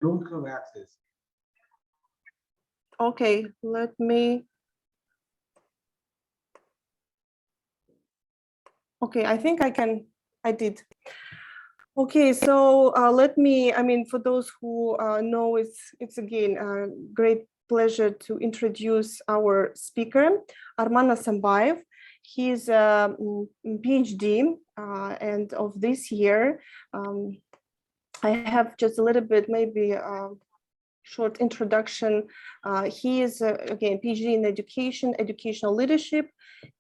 don't have access. Okay, let me. Okay, I think I did. Okay, so let me, for those who know, it's again a great pleasure to introduce our speaker, Arman Assanbayev. He's a PhD, and of this year, I have just a little bit, maybe short introduction. He is, again, PhD in education, educational leadership.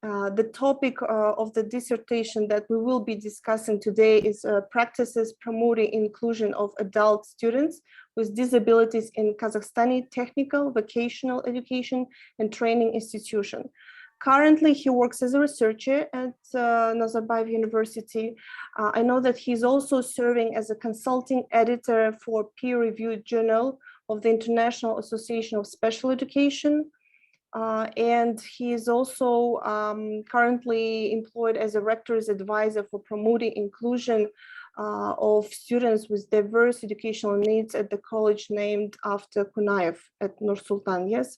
The topic of the dissertation that we will be discussing today is practices promoting inclusion of adult students with disabilities in Kazakhstani technical, vocational education and training institution. Currently, he works as a researcher at Nazarbayev University. I know that he's also serving as a consulting editor for peer-reviewed journal of the International Association of Special Education. And he is also currently employed as a rector's advisor for promoting inclusion of students with diverse educational needs at the college named after Kunaev at Nur Sultan, yes.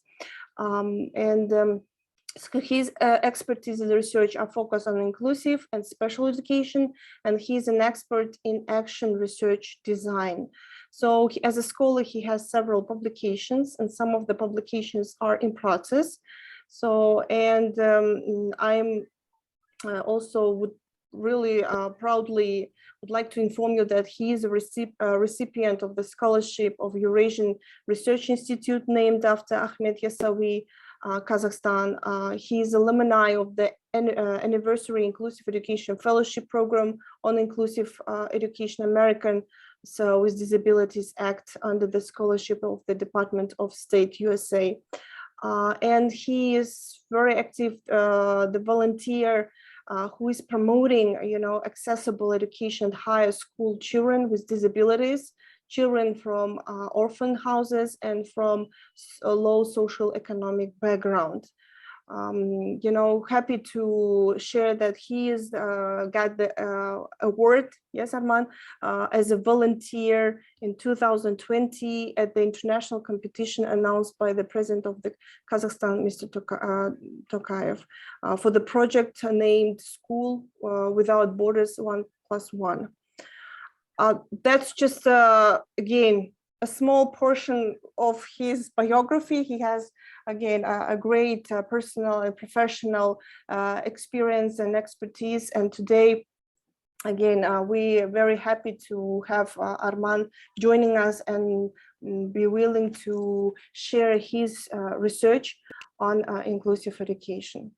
So his expertise in research are focused on inclusive and special education, and he's an expert in action research design. So as a scholar, he has several publications, and some of the publications are in process. So, and I'm also would really proudly would like to inform you that he is a recipient of the scholarship of Eurasian Research Institute named after Ahmed Yasawi, Kazakhstan. He is alumni of the Anniversary Inclusive Education Fellowship Program on Inclusive Education American with Disabilities Act under the scholarship of the Department of State, USA. And he is very active, the volunteer who is promoting, accessible education, higher school children with disabilities, children from orphan houses and from a low social economic background. Happy to share that he has got the award, yes, Arman, as a volunteer in 2020 at the international competition announced by the president of the Kazakhstan, Mr. Tokayev, for the project named School Without Borders 1+1. That's just, again, a small portion of his biography. He has, again, a great personal and professional experience and expertise. And today, again, we are very happy to have Arman joining us and be willing to share his research on inclusive education.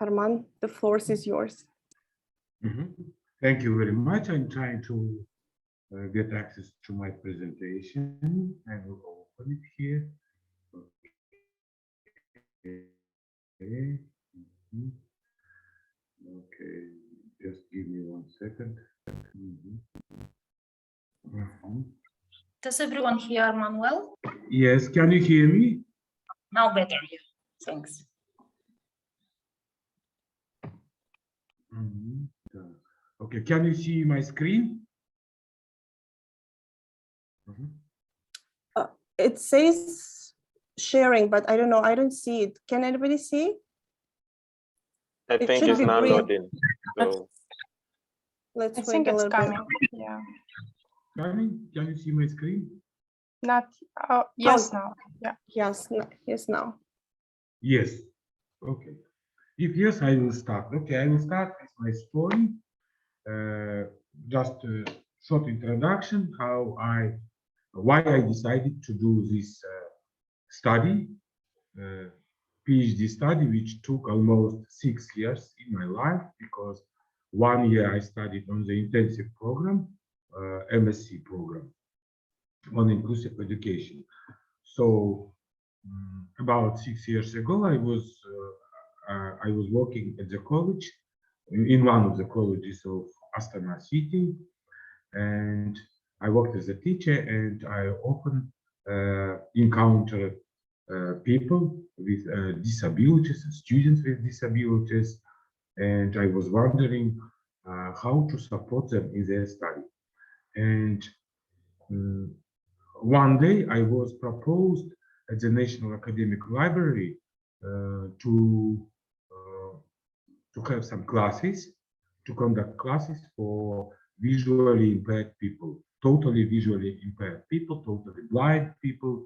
Arman, the floor is yours. Thank you very much. I'm trying to get access to my presentation. I will open it here. Okay. Okay, just give me 1 second. Does everyone hear Arman well? Yes, can you hear me? Now better, yeah. Thanks. Okay, can you see my screen? It says sharing, but I don't know. I don't see it. Can anybody see? I think it's not loading. So Let's I wait think a it's little coming. bit. Yeah. Can you see my screen? Not. Oh, yes. Now. Yeah. Yes, now. Yes. Okay. If yes, I will start. Okay, I will start with my story. Just a short introduction, why I decided to do this study, PhD study, which took almost 6 years in my life, because 1 year I studied on the intensive program, MSc program on inclusive education. So about 6 years ago, I was working at the college, in one of the colleges of Astana city, and I worked as a teacher, and I often encounter people with disabilities, students with disabilities, and I was wondering how to support them in their study. And one day I was proposed at the National Academic Library to have some classes, to conduct classes for visually impaired people, totally visually impaired people, totally blind people,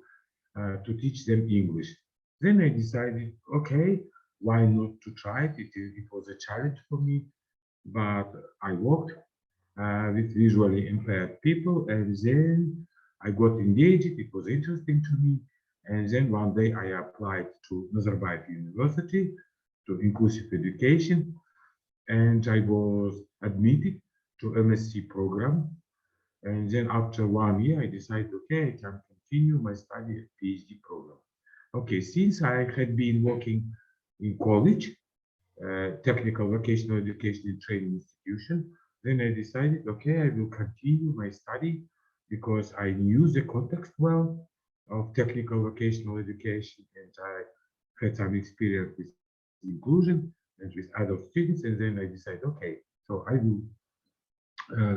to teach them English. Then I decided, okay, why not to try it? It was a challenge for me, but I worked with visually impaired people, and then I got engaged. It was interesting to me. And then one day I applied to Nazarbayev University to inclusive education, and I was admitted to MSc program. And then after 1 year, I decided, okay, I can continue my study at PhD program. Okay, since I had been working in college, technical vocational education and training institution, then I decided, okay, I will continue my study because I knew the context well of technical vocational education, and I had some experience with inclusion and with adult students. And then I decided, okay, so I will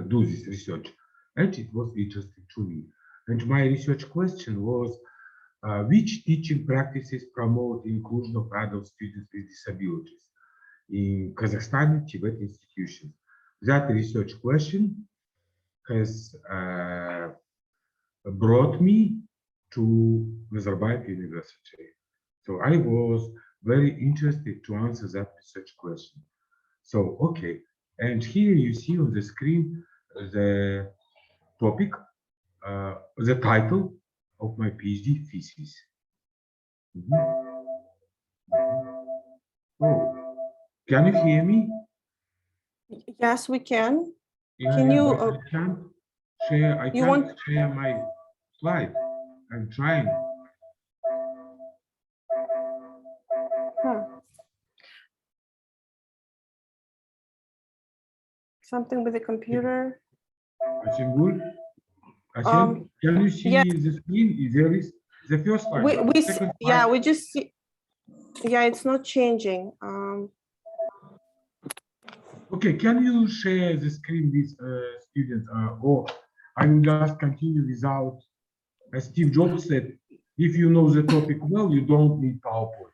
do this research. And it was interesting to me. And my research question was, which teaching practices promote inclusion of adult students with disabilities in Kazakhstani TVET institutions? That research question has brought me to Nazarbayev University. So I was very interested to answer that research question. So, okay, and here you see on the screen the topic, the title of my PhD thesis. Oh, can you hear me? Yes, we can. Yeah, Can you? but I can't share. I can't share my slide. I'm trying. Something with the computer. I think good. I think, can you see the screen? There is the first slide. We see, yeah, we just see. Yeah, it's not changing. Okay, can you share the screen with students, or I will just continue without, as Steve Jobs said, if you know the topic well, you don't need PowerPoint.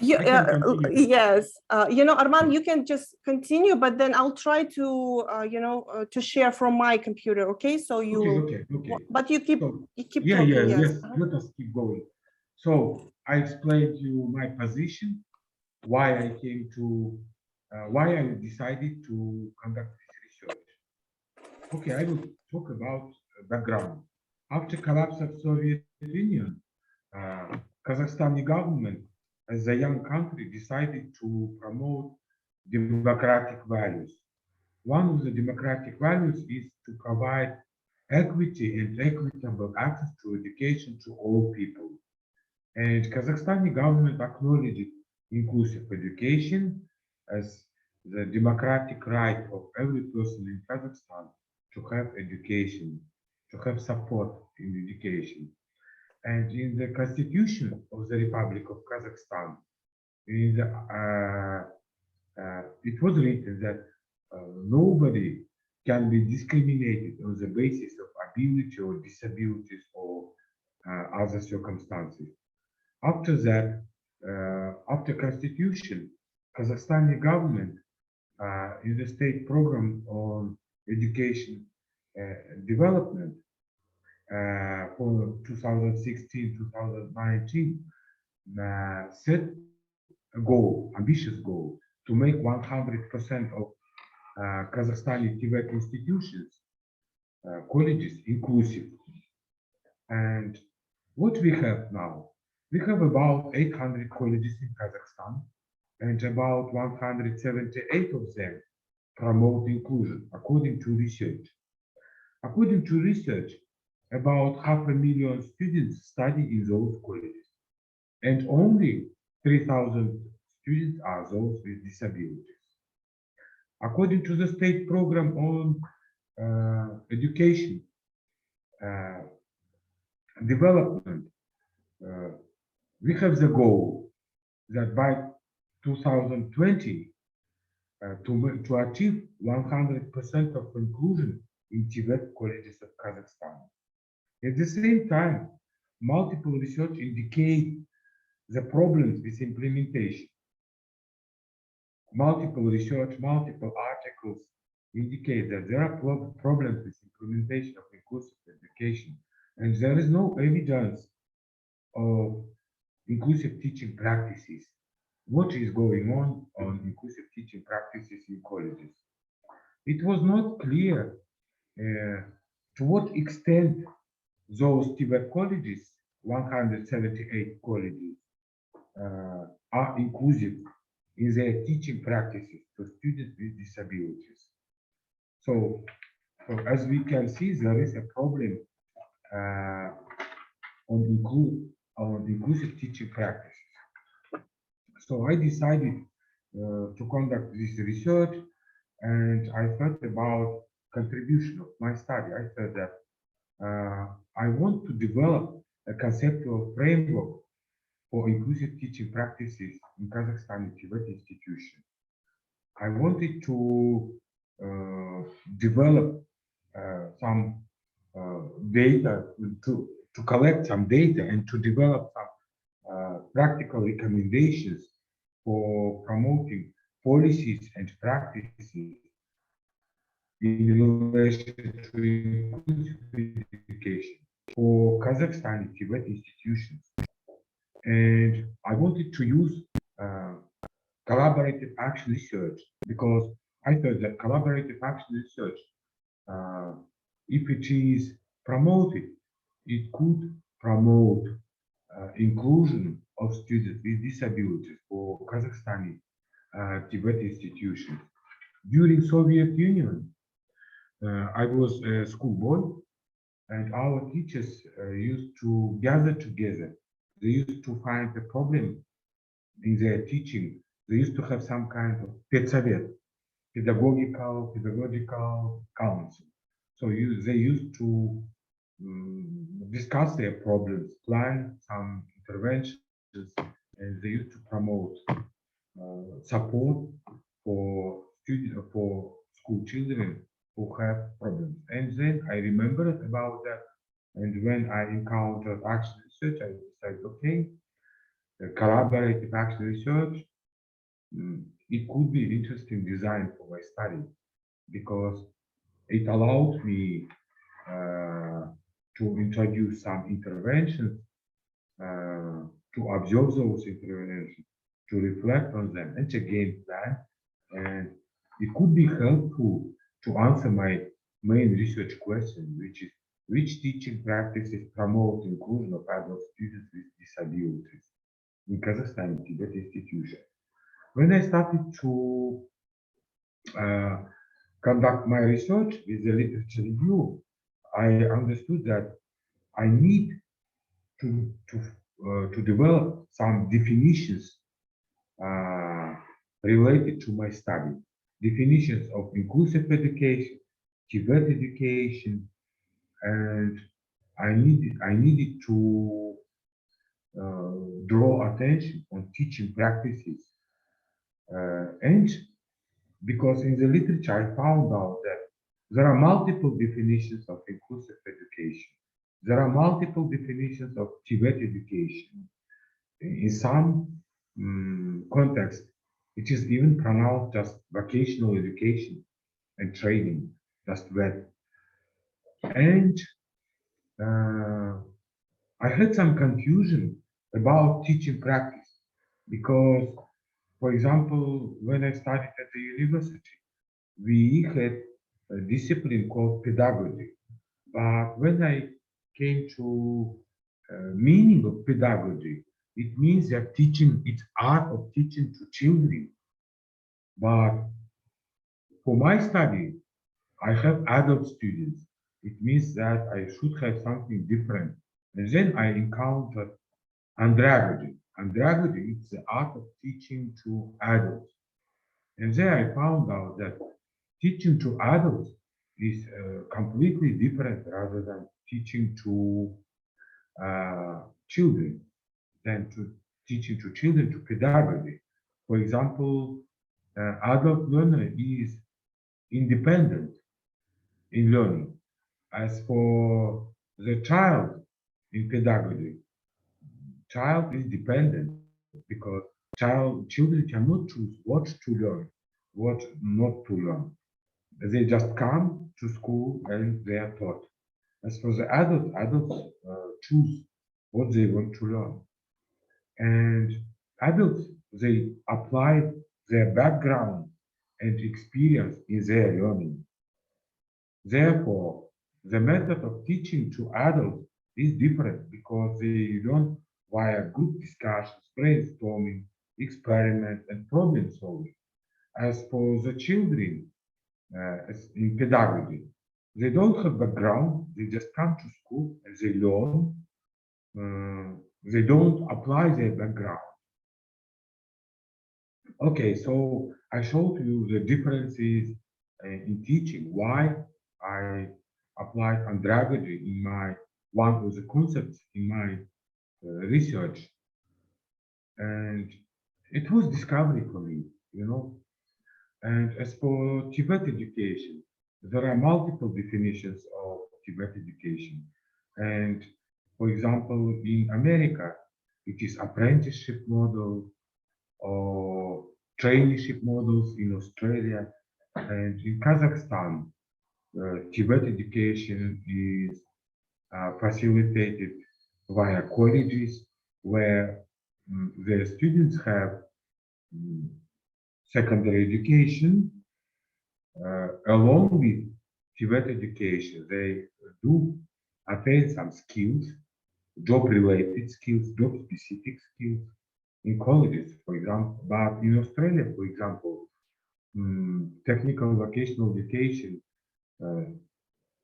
Yes, you know, Arman, you can just continue, but then I'll try to, you know, to share from my computer. Okay, so you. Okay. But you keep Yeah, talking. yes. Let us keep going. So I explained to you my position, why I came to, why I decided to conduct this research. Okay, I will talk about background. After collapse of Soviet Union, Kazakhstani government, as a young country, decided to promote democratic values. One of the democratic values is to provide equity and equitable access to education to all people. And Kazakhstani government acknowledged inclusive education as the democratic right of every person in Kazakhstan to have education, to have support in education. And in the Constitution of the Republic of Kazakhstan, it was written that nobody can be discriminated on the basis of ability or disabilities or other circumstances. After that, after Constitution, Kazakhstani government in the state program on education development for 2016-2019 set a goal, ambitious goal, to make 100% of Kazakhstani TVET institutions, colleges inclusive. And what we have now, we have about 800 colleges in Kazakhstan, and about 178 of them promote inclusion, according to research. According to research, about 500,000 students study in those colleges, and only 3,000 students are those with disabilities. According to the state program on education development, we have the goal that by 2020 to achieve 100% of inclusion in TVET colleges of Kazakhstan. At the same time, multiple research indicate the problems with implementation. Multiple research, multiple articles indicate that there are problems with implementation of inclusive education, and there is no evidence of inclusive teaching practices. What is going on inclusive teaching practices in colleges? It was not clear to what extent those TVET colleges, 178 colleges, are inclusive in their teaching practices to students with disabilities. So as we can see, there is a problem on inclusive teaching practices. So I decided to conduct this research, and I thought about contribution of my study. I thought that I want to develop a conceptual framework for inclusive teaching practices in Kazakhstani TVET Institutions. I wanted to develop some data, to collect some data and to develop some practical recommendations for promoting policies and practices in relation to inclusive education for Kazakhstani TVET institutions. And I wanted to use collaborative action research because I thought that collaborative action research, if it is promoted, it could promote inclusion of students with disabilities for Kazakhstani TVET institutions. During Soviet Union, I was a schoolboy, and our teachers used to gather together. They used to find a problem in their teaching. They used to have some kind of TVET, pedagogical council. So they used to discuss their problems, plan some interventions, and they used to promote support for school children who have problems. And then I remembered about that. And when I encountered action research, I decided, okay, collaborative action research, it could be an interesting design for my study because it allowed me to introduce some interventions, to observe those interventions, to reflect on them, and to game plan. And it could be helpful to answer my main research question, which is which teaching practices promote inclusion of adult students with disabilities in Kazakhstan TVET institution. When I started to conduct my research with the literature review, I understood that I need to develop some definitions related to my study. Definitions of inclusive education, TVET education, and I needed to draw attention on teaching practices, and because in the literature I found out that there are multiple definitions of inclusive education. There are multiple definitions of TVET education. In some contexts, it is even pronounced just vocational education and training, just VET. And I had some confusion about teaching practice because, for example, when I studied at the university, we had a discipline called pedagogy. But when I came to meaning of pedagogy, it means that teaching, it's art of teaching to children. But for my study, I have adult students. It means that I should have something different. And then I encountered andragogy. Andragogy is the art of teaching to adults. And then I found out that teaching to adults is completely different rather than teaching to children, than to teaching to children to pedagogy. For example, adult learner is independent in learning. As for the child in pedagogy, child is dependent because children cannot choose what to learn, what not to learn. They just come to school and they are taught. As for the adults choose what they want to learn. And adults, they apply their background and experience in their learning. Therefore, the method of teaching to adults is different because they learn via group discussions, brainstorming, experiment, and problem solving. As for the children in pedagogy, they don't have background, they just come to school and they learn. They don't apply their background. Okay, so I showed you the differences in teaching, why I applied andragogy in my one of the concepts in my research, and it was discovery for me, you know. And as for TVET education, there are multiple definitions of TVET education, and for example, in America, it is apprenticeship model or traineeship models in Australia, and in Kazakhstan, TVET education is facilitated via colleges where the students have secondary education along with TVET education. They do attain some skills, job-related skills, job-specific skills in colleges, for example. But in Australia, for example, technical vocational education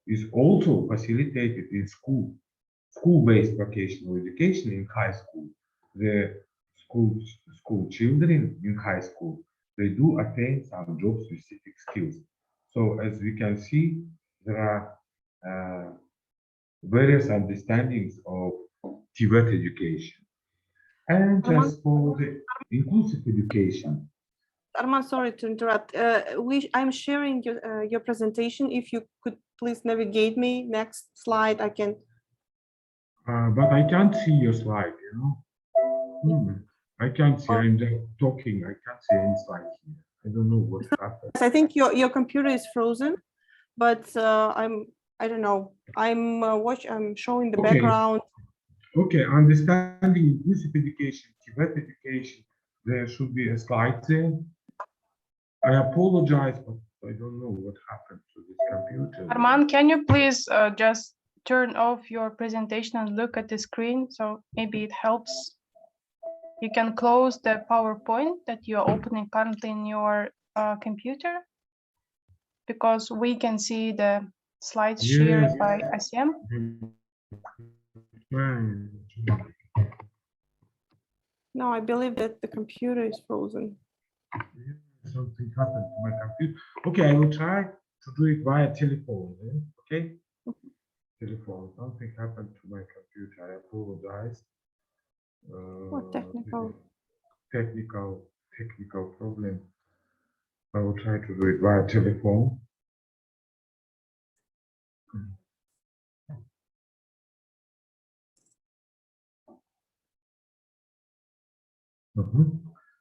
is also facilitated in school-based vocational education in high school. The school children in high school, they do attain some job-specific skills. So as we can see, there are various understandings of TVET education. And as for the inclusive education. Arman, sorry to interrupt. I'm sharing your presentation. If you could please navigate me next slide, I can. But I can't see your slide, you know. I can't see. I'm just talking. I can't see any slide here. I don't know what happened. I think your computer is frozen, but I don't know. I'm showing the background. Okay, understanding inclusive education, TVET education. There should be a slide there. I apologize, but I don't know what happened to this computer. Arman, can you please just turn off your presentation and look at the screen? So maybe it helps. You can close the PowerPoint that you're opening currently in your computer, because we can see the slides shared by Asiem. No, I believe that the computer is frozen. Something happened to my computer. Okay, I will try to do it via telephone. Okay, telephone. Something happened to my computer. I apologize. What technical problem. I will try to do it via telephone.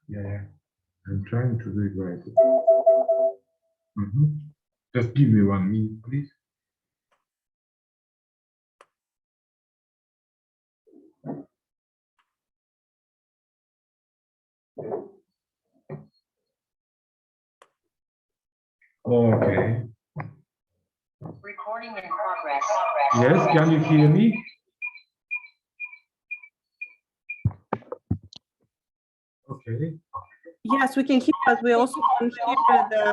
Yeah, I'm trying to do it via telephone. Just give me 1 minute, please. Okay. Recording in progress. Yes, can you hear me? Okay. Yes, we can hear, but we also can hear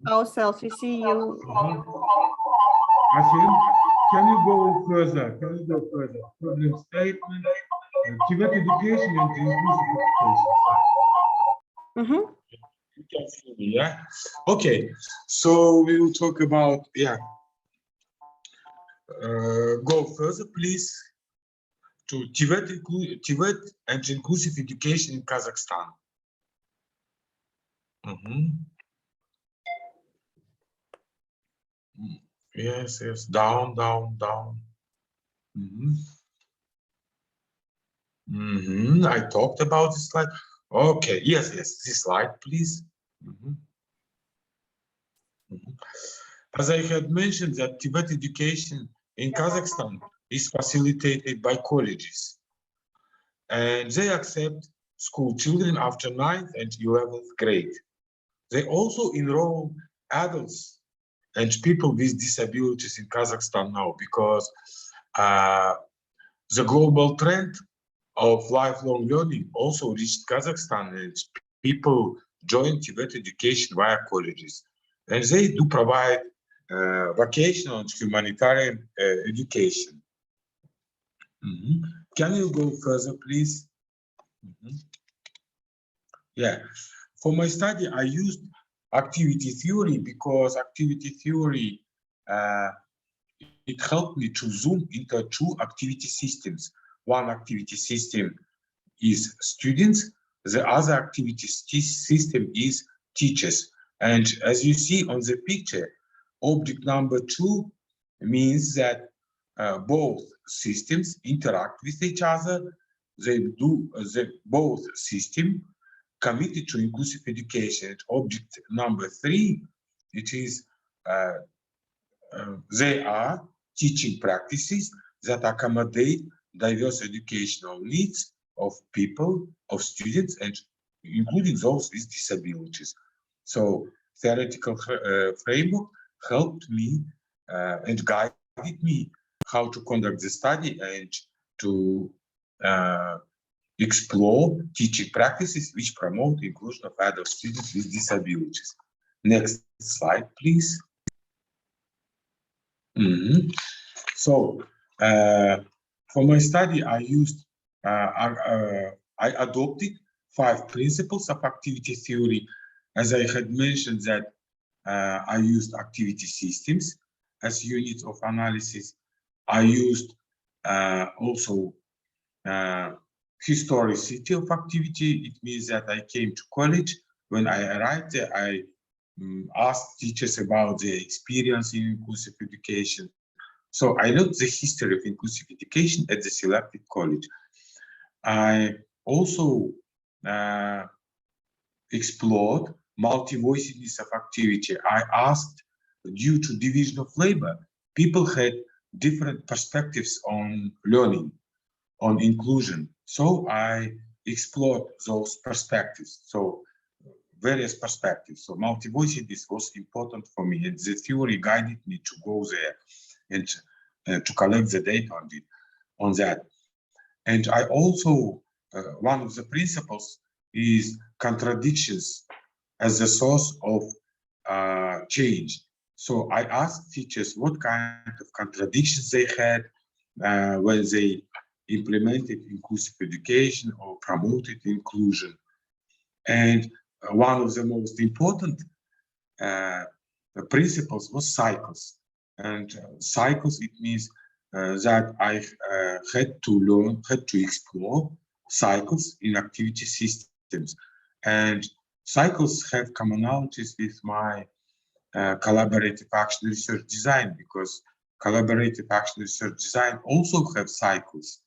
ourselves. We see you. Asim, can you go further? Can you go further? Problem statement, TVET education and inclusive education. You can see me, yeah? Okay, so we will talk about, go further, please, to TVET and inclusive education in Kazakhstan. Yes, down. I talked about this slide. Okay, yes, this slide, please. As I had mentioned, that TVET education in Kazakhstan is facilitated by colleges, and they accept school children after 9th and 11th grade. They also enroll adults and people with disabilities in Kazakhstan now, because the global trend of lifelong learning also reached Kazakhstan, and people join TVET education via colleges. And they do provide vocational and humanitarian education. Can you go further, please? Yeah, for my study, I used activity theory because activity theory, it helped me to zoom into two activity systems. One activity system is students, the other activity system is teachers. And as you see on the picture, object number 2 means that both systems interact with each other. Both systems committed to inclusive education. Object number 3, it is they are teaching practices that accommodate diverse educational needs of people, of students, and including those with disabilities. So theoretical framework helped me and guided me how to conduct the study and to explore teaching practices which promote inclusion of adult students with disabilities. Next slide, please. So for my study, I adopted 5 principles of activity theory. As I had mentioned that I used activity systems as units of analysis. I used also historicity of activity. It means that I came to college. When I arrived there, I asked teachers about their experience in inclusive education. So I looked the history of inclusive education at the selected college. I also explored multi-voicedness of activity. I asked, due to division of labor, people had different perspectives on learning, on inclusion. So I explored those perspectives. So various perspectives. So multi-voicedness was important for me, and the theory guided me to go there and to collect the data on that. And I also, one of the principles is contradictions as the source of change. So I asked teachers what kind of contradictions they had when they implemented inclusive education or promoted inclusion. And one of the most important principles was cycles. And cycles, it means that I had to explore cycles in activity systems. And cycles have commonalities with my collaborative action research design, because collaborative action research design also have cycles.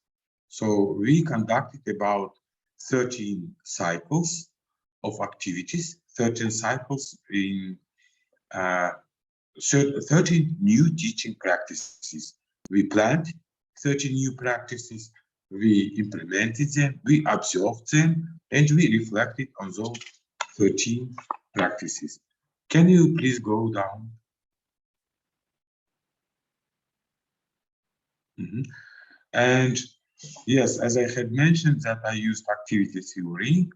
So we conducted about 13 cycles of activities, 13 cycles in 13 new teaching practices. We planned 30 new practices, we implemented them, we observed them, and we reflected on those 13 practices. Can you please go down? And yes, as I had mentioned, that I used activity theory,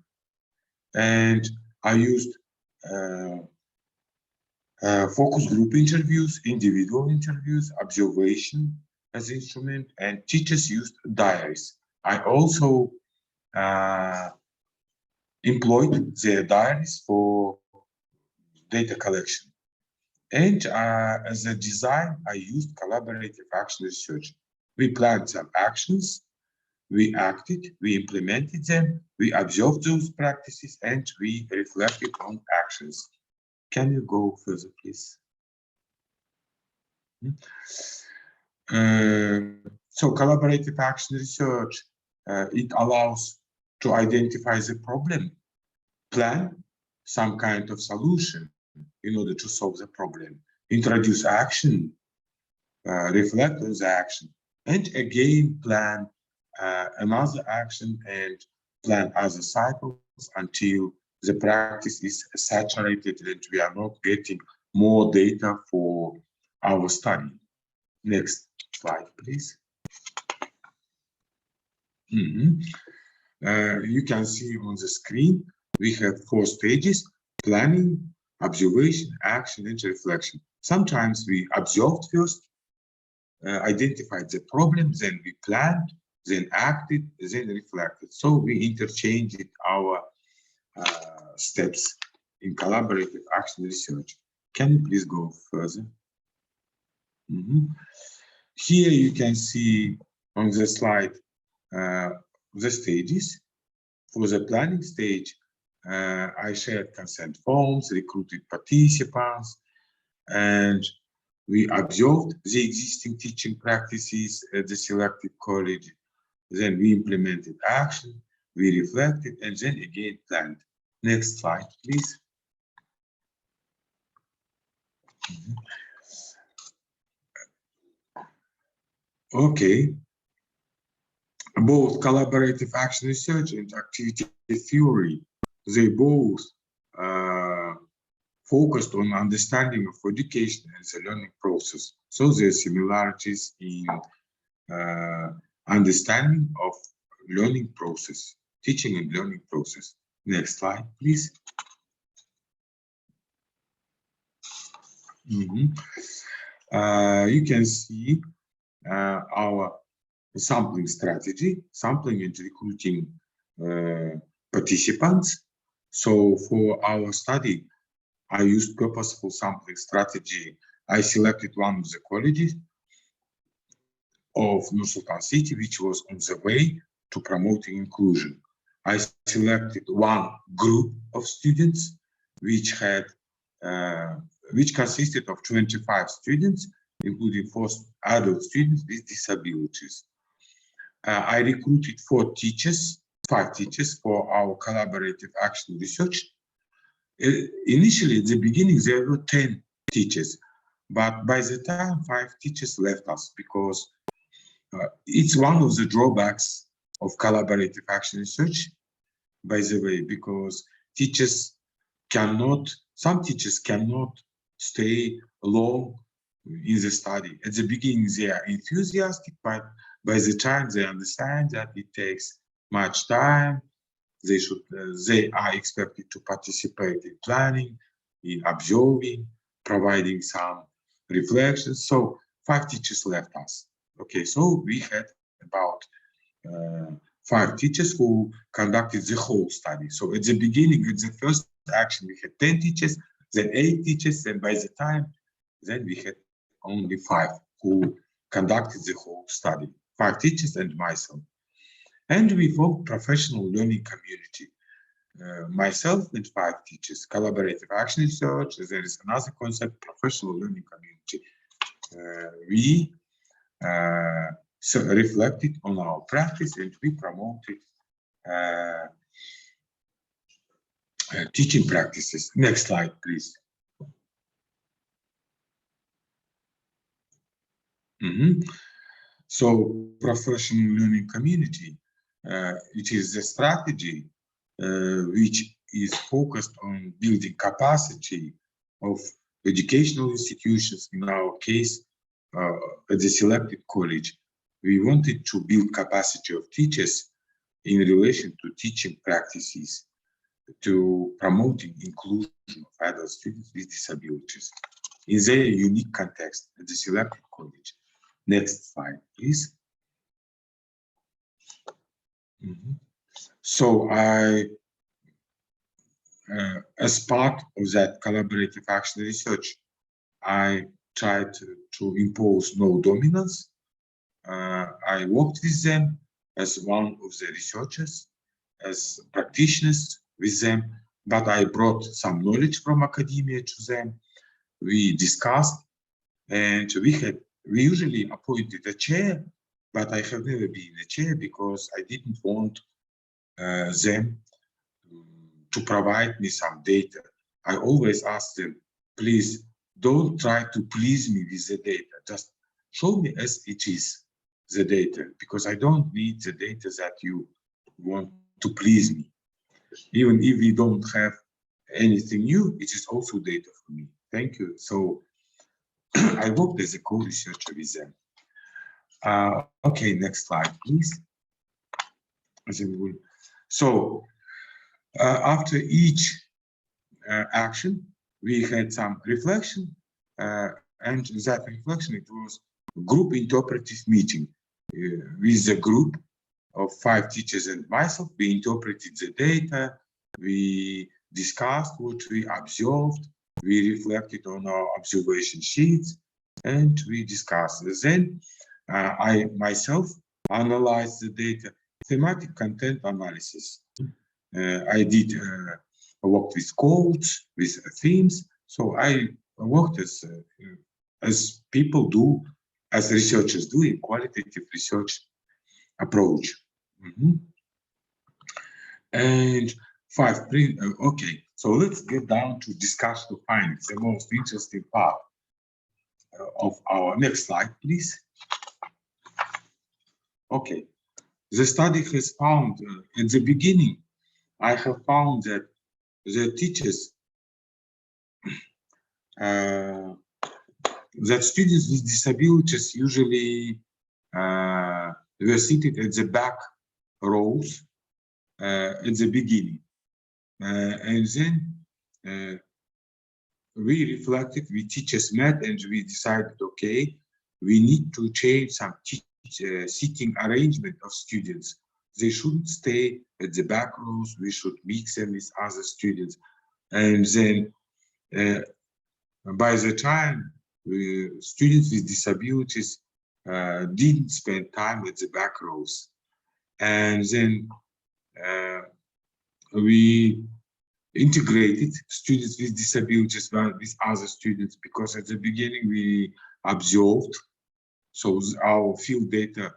and I used focus group interviews, individual interviews, observation as instrument, and teachers used diaries. I also employed their diaries for data collection. And as a design, I used collaborative action research. We planned some actions, we acted, we implemented them, we observed those practices, and we reflected on actions. Can you go further, please? So collaborative action research, it allows to identify the problem, plan some kind of solution in order to solve the problem, introduce action, reflect on the action, and again plan another action and plan other cycles until the practice is saturated and we are not getting more data for our study. Next slide, please. You can see on the screen, we have 4 stages: planning, observation, action, and reflection. Sometimes we observed first, identified the problem, then we planned, then acted, then reflected. So we interchanged our steps in collaborative action research. Can you please go further? Here you can see on the slide the stages. For the planning stage, I shared consent forms, recruited participants, and we observed the existing teaching practices at the selected college. Then we implemented action, we reflected, and then again planned. Next slide, please. Okay. Both collaborative action research and activity theory, they both focused on understanding of education and the learning process. So there are similarities in understanding of learning process, teaching and learning process. Next slide, please. You can see our sampling strategy, sampling and recruiting participants. So for our study, I used purposeful sampling strategy. I selected one of the colleges of Nur-Sultan City, which was on the way to promoting inclusion. I selected one group of students, which had, which consisted of 25 students, including 4 adult students with disabilities. I recruited 5 teachers for our collaborative action research. Initially, at the beginning, there were 10 teachers, but by the time 5 teachers left us, because it's one of the drawbacks of collaborative action research, by the way, because teachers cannot, some teachers cannot stay long in the study. At the beginning, they are enthusiastic, but by the time they understand that it takes much time, they are expected to participate in planning, in observing, providing some reflections. So 5 teachers left us. Okay, so we had about 5 teachers who conducted the whole study. So at the beginning, at the first action, we had 10 teachers, then 8 teachers, and by the time, then we had only 5 who conducted the whole study, 5 teachers and myself. And we formed professional learning community. Myself and 5 teachers, collaborative action research. There is another concept, professional learning community. We reflected on our practice and we promoted teaching practices. Next slide, please. So professional learning community, it is a strategy which is focused on building capacity of educational institutions. In our case, at the selected college, we wanted to build capacity of teachers in relation to teaching practices, to promoting inclusion of adult students with disabilities in their unique context at the selected college. Next slide, please. So as part of that collaborative action research, I tried to impose no dominance. I worked with them as one of the researchers, as practitioners with them, but I brought some knowledge from academia to them. We discussed, and we usually appointed a chair but I have never been in the chair because I didn't want them to provide me some data. I always ask them, please don't try to please me with the data. Just show me as it is, the data, because I don't need the data that you want to please me. Even if we don't have anything new, it is also data for me. Thank you. So I worked as a co-researcher with them. Okay, next slide, please. So after each action, we had some reflection, and that reflection, it was a group interpretive meeting with a group of 5 teachers and myself. We interpreted the data, we discussed what we observed, we reflected on our observation sheets, and we discussed. Then I myself analyzed the data, thematic content analysis. I did worked with codes, with themes. So I worked as people do, as researchers do in qualitative research approach. And 5 okay, so let's get down to discuss the findings, the most interesting part of our next slide, please. Okay, the study has found at the beginning, I have found that the teachers, that students with disabilities usually were seated at the back rows at the beginning. And then we reflected, we teachers met, and we decided, okay, we need to change some seating arrangement of students. They shouldn't stay at the back rows, we should mix them with other students. And then by the time students with disabilities didn't spend time at the back rows. And then we integrated students with disabilities with other students, because at the beginning we observed, so our field data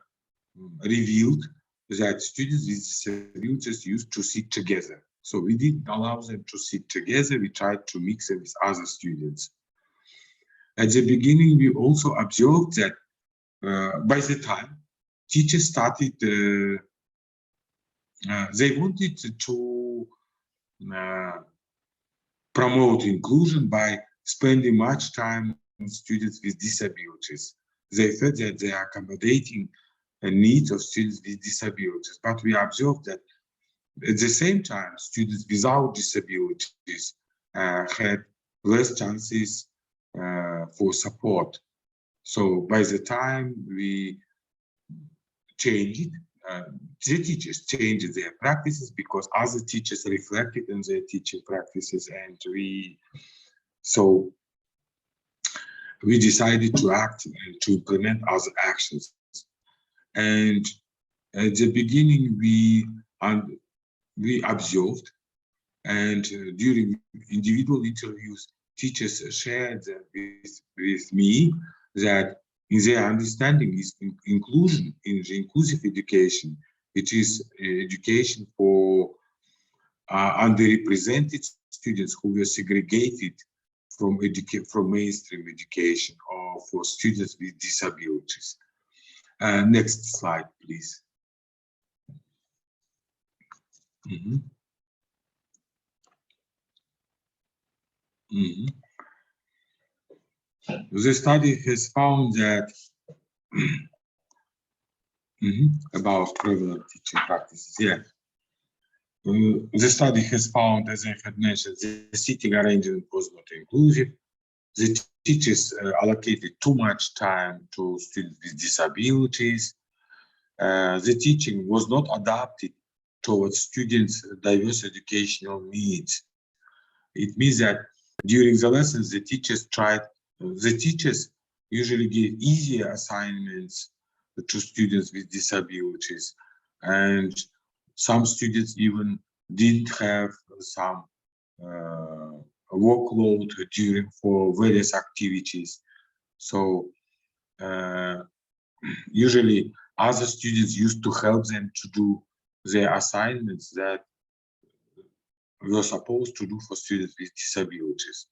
revealed that students with disabilities used to sit together. So we didn't allow them to sit together, we tried to mix them with other students. At the beginning, we also observed that by the time teachers started, they wanted to promote inclusion by spending much time on students with disabilities. They felt that they are accommodating the needs of students with disabilities, but we observed that at the same time, students without disabilities had less chances for support. So by the time we changed it, the teachers changed their practices because other teachers reflected on their teaching practices, and we decided to act and to implement other actions. And at the beginning, we observed, and during individual interviews, teachers shared with me that in their understanding is inclusion, in the inclusive education, it is education for underrepresented students who were segregated from mainstream education, or for students with disabilities. Next slide, please. The study has found that about prevalent teaching practices. Yeah, the study has found, as I had mentioned, the seating arrangement was not inclusive. The teachers allocated too much time to students with disabilities. The teaching was not adapted towards students' diverse educational needs. It means that during the lessons, the teachers usually give easier assignments to students with disabilities, and some students even didn't have some workload for various activities. So usually Other students used to help them to do their assignments that were supposed to do for students with disabilities.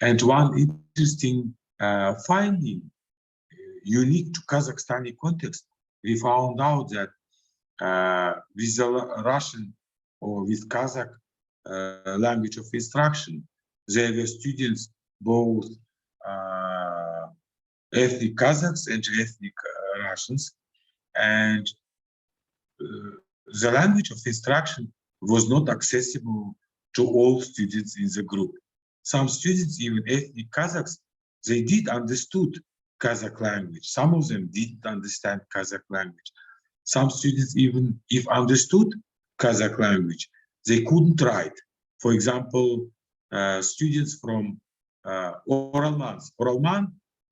And one interesting finding, unique to Kazakhstani context, we found out that with the Russian or with Kazakh language of instruction, there were students both ethnic Kazakhs and ethnic Russians, and the language of instruction was not accessible to all students in the group. Some students, even ethnic Kazakhs, they did understood Kazakh language. Some of them didn't understand Kazakh language. Some students, even if understood Kazakh language, they couldn't write. For example, students from Oralmans,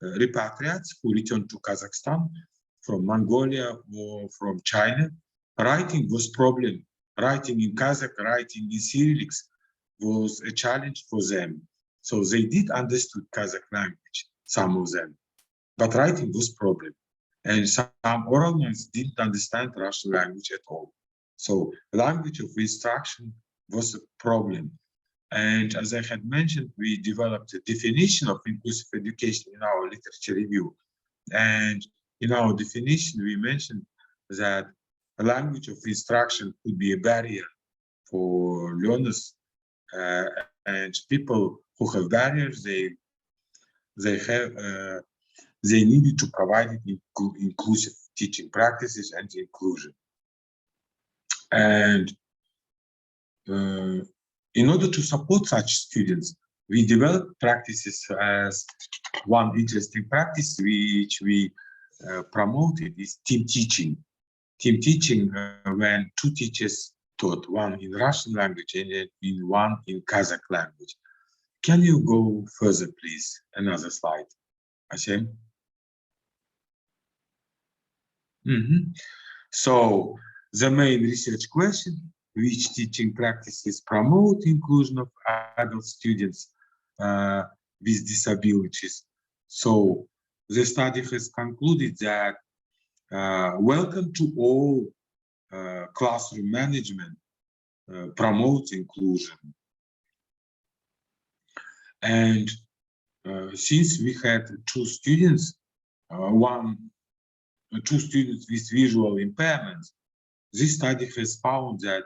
repatriates who returned to Kazakhstan from Mongolia or from China, writing was problem. Writing in Kazakh, writing in Cyrillics was a challenge for them. So they did understood Kazakh language, some of them, but writing was problem. And some Oralmans didn't understand Russian language at all. So language of instruction was a problem. And as I had mentioned, we developed a definition of inclusive education in our literature review. And in our definition, we mentioned that a language of instruction could be a barrier for learners and people who have barriers. They needed to provide inclusive teaching practices and inclusion. And in order to support such students, we developed practices as one interesting practice which we promoted is team teaching. Team teaching when two teachers taught, one in Russian language and one in Kazakh language. Can you go further, please? Another slide. Ashem? So the main research question, which teaching practices promote inclusion of adult students with disabilities? So the study has concluded that welcome to all classroom management promotes inclusion. And since we had two students with visual impairments, this study has found that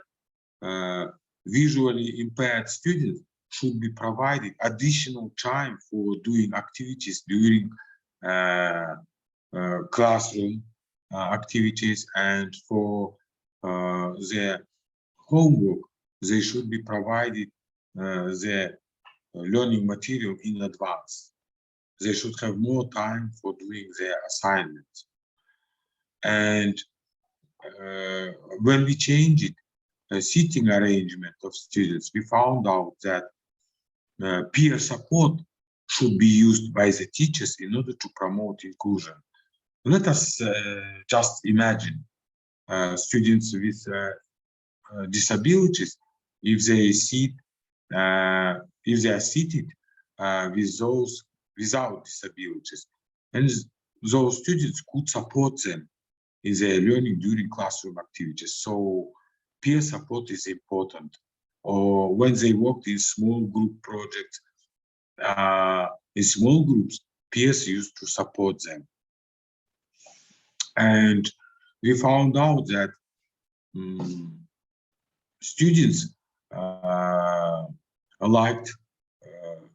visually impaired students should be provided additional time for doing activities during classroom activities, and for their homework, they should be provided their learning material in advance. They should have more time for doing their assignments. And when we changed seating arrangement of students, we found out that peer support should be used by the teachers in order to promote inclusion. Let us just imagine students with disabilities, if they are seated with those without disabilities, and those students could support them in their learning during classroom activities. So peer support is important. Or when they worked in small group projects, in small groups, peers used to support them. And we found out that students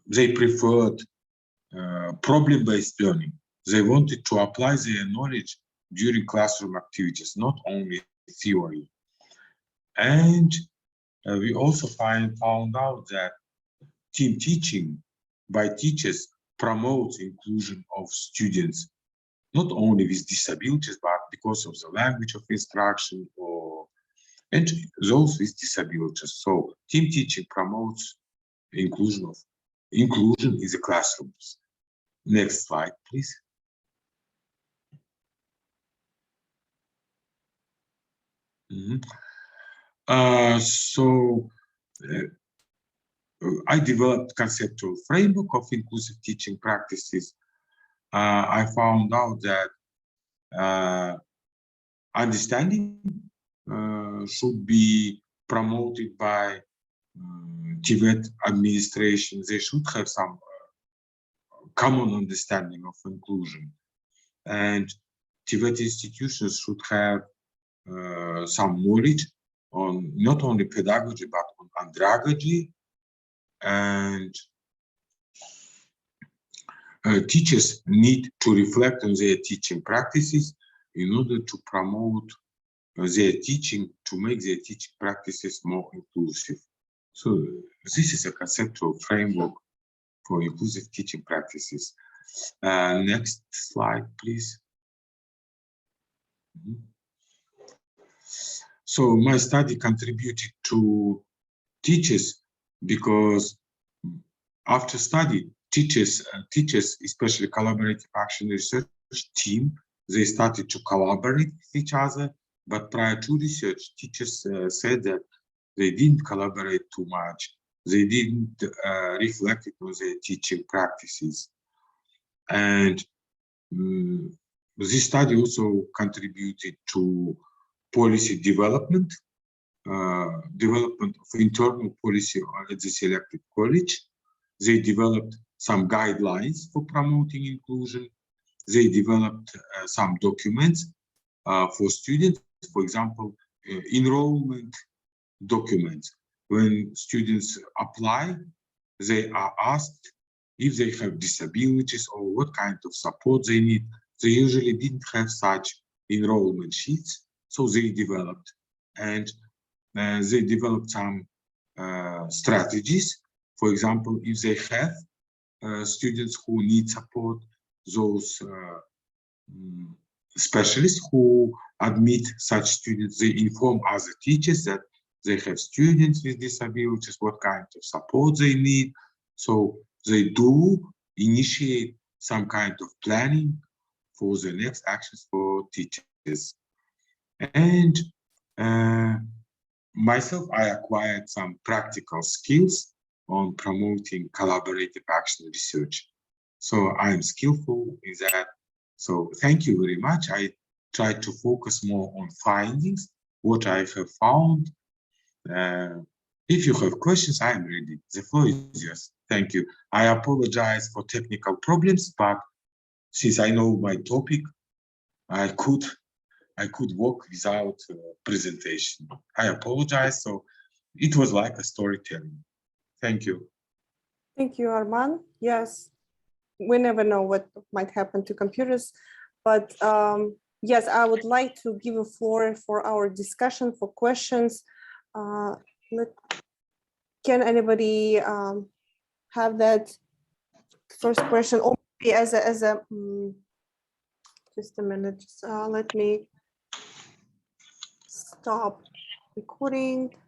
they preferred problem-based learning. They wanted to apply their knowledge during classroom activities, not only theory. And we also found out that team teaching by teachers promotes inclusion of students, not only with disabilities, but because of the language of instruction and those with disabilities. So team teaching promotes inclusion in the classrooms. Next slide, please. I developed conceptual framework of inclusive teaching practices. I found out that understanding should be promoted by TVET administration. They should have some common understanding of inclusion, and TVET institutions should have some knowledge on not only pedagogy but on andragogy, and teachers need to reflect on their teaching practices in order to promote their teaching, to make their teaching practices more inclusive. So this is a conceptual framework for inclusive teaching practices. Next slide, please. So my study contributed to teachers because after study, teachers, especially collaborative action research team, they started to collaborate with each other. But prior to research, teachers said that they didn't collaborate too much. They didn't reflect it on their teaching practices. And this study also contributed to policy development, development of internal policy at the selected college. They developed some guidelines for promoting inclusion. They developed some documents for students, for example, enrollment documents. When students apply, they are asked if they have disabilities or what kind of support they need. They usually didn't have such enrollment sheets, so they developed. And they developed some strategies. For example, if they have students who need support, those specialists who admit such students, they inform other teachers that they have students with disabilities, what kind of support they need. So they do initiate some kind of planning for the next actions for teachers. And myself, I acquired some practical skills on promoting collaborative action research. So I'm skillful in that. So thank you very much. I try to focus more on findings, what I have found. If you have questions, I am ready. The floor is yours. Thank you. I apologize for technical problems, but since I know my topic, I could walk without presentation. I apologize. So it was like a storytelling. Thank you. Thank you, Arman. Yes, we never know what might happen to computers, but yes, I would like to give a floor for our discussion, for questions. Can anybody have that first question, or maybe as a just a minute, let me stop recording.